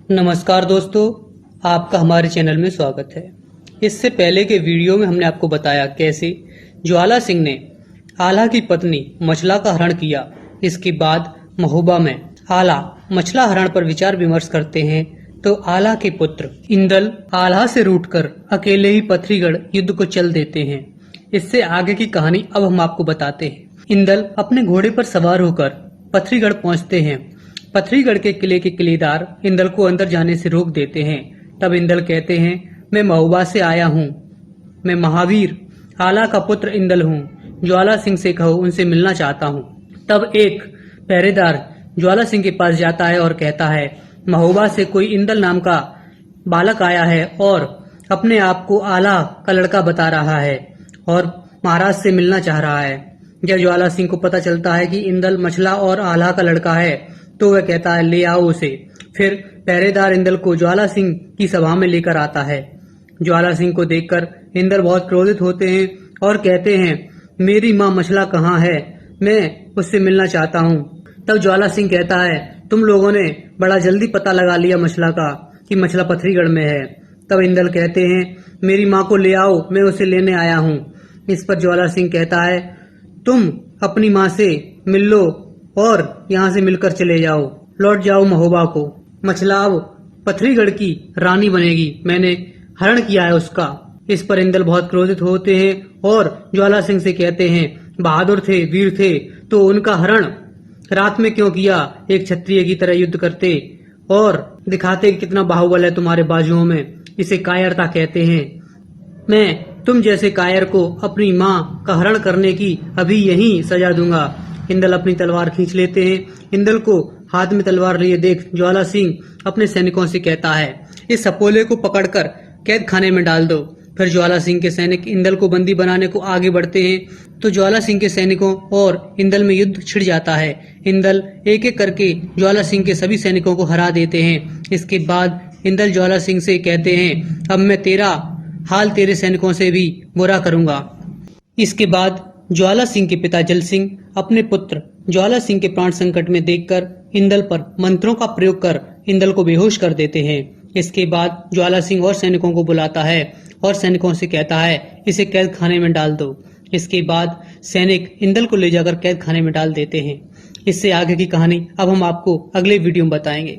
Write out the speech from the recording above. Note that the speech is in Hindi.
नमस्कार दोस्तों, आपका हमारे चैनल में स्वागत है। इससे पहले के वीडियो में हमने आपको बताया कैसे ज्वाला सिंह ने आला की पत्नी मछला का हरण किया। इसके बाद महोबा में आला मछला हरण पर विचार विमर्श करते हैं तो आला के पुत्र इंदल आला से रूठकर अकेले ही पथरीगढ़ युद्ध को चल देते हैं। इससे आगे की कहानी अब हम आपको बताते हैं। इंदल अपने घोड़े पर सवार होकर पथरीगढ़ पहुंचते हैं। पथरीगढ़ के किले के किलेदार इंदल को अंदर जाने से रोक देते हैं। तब इंदल कहते हैं, मैं महोबा से आया हूँ, मैं महावीर आला का पुत्र इंदल हूँ, ज्वाला सिंह से कहो उनसे मिलना चाहता हूँ। तब एक पहरेदार ज्वाला सिंह के पास जाता है और कहता है, महोबा से कोई इंदल नाम का बालक आया है और अपने आप को आला का लड़का बता रहा है और महाराज से मिलना चाह रहा है। जब ज्वाला सिंह को पता चलता है कि इंदल मछला और आला का लड़का है तो वह कहता है, ले आओ उसे। फिर पहरेदार इंदल को ज्वाला सिंह की सभा में लेकर आता है। ज्वाला सिंह को देखकर इंदल बहुत क्रोधित होते हैं और कहते हैं, मेरी माँ मछला कहाँ है, मैं उससे मिलना चाहता हूँ। तब ज्वाला सिंह कहता है, तुम लोगों ने बड़ा जल्दी पता लगा लिया मछला का कि मछला पथरीगढ़ में है। तब इंदल कहते हैं, मेरी माँ को ले आओ, मैं उसे लेने आया हूँ। इस पर ज्वाला सिंह कहता है, तुम अपनी माँ से मिल लो और यहाँ से मिलकर चले जाओ, लौट जाओ महोबा को। मछला अब पथरीगढ़ की रानी बनेगी, मैंने हरण किया है उसका। इस पर इंदल बहुत क्रोधित होते हैं और ज्वाला सिंह से कहते हैं, बहादुर थे, वीर थे, तो उनका हरण रात में क्यों किया? एक क्षत्रिय की तरह युद्ध करते और दिखाते कितना बाहुबल है तुम्हारे बाजुओं में। इसे कायरता कहते हैं। मैं तुम जैसे कायर को अपनी माँ का हरण करने की अभी यही सजा दूंगा। इंदल अपनी तलवार खींच लेते हैं। इंदल को हाथ में तलवार लिए देख ज्वाला सिंह अपने सैनिकों से कहता है, इस सपोले को पकड़कर कैद खाने में डाल दो। फिर ज्वाला सिंह के सैनिक इंदल को बंदी बनाने को आगे बढ़ते हैं तो ज्वाला सिंह के सैनिकों और इंदल में युद्ध छिड़ जाता है। इंदल एक एक करके ज्वाला सिंह के सभी सैनिकों को हरा देते हैं। इसके बाद इंदल ज्वाला सिंह से कहते हैं, अब मैं तेरा हाल तेरे सैनिकों से भी बुरा करूंगा। इसके बाद ज्वाला सिंह के पिता जल सिंह अपने पुत्र ज्वाला सिंह के प्राण संकट में देखकर इंदल पर मंत्रों का प्रयोग कर इंदल को बेहोश कर देते हैं। इसके बाद ज्वाला सिंह और सैनिकों को बुलाता है और सैनिकों से कहता है, इसे कैद खाने में डाल दो। इसके बाद सैनिक इंदल को ले जाकर कैद खाने में डाल देते हैं। इससे आगे की कहानी अब हम आपको अगले वीडियो में बताएंगे।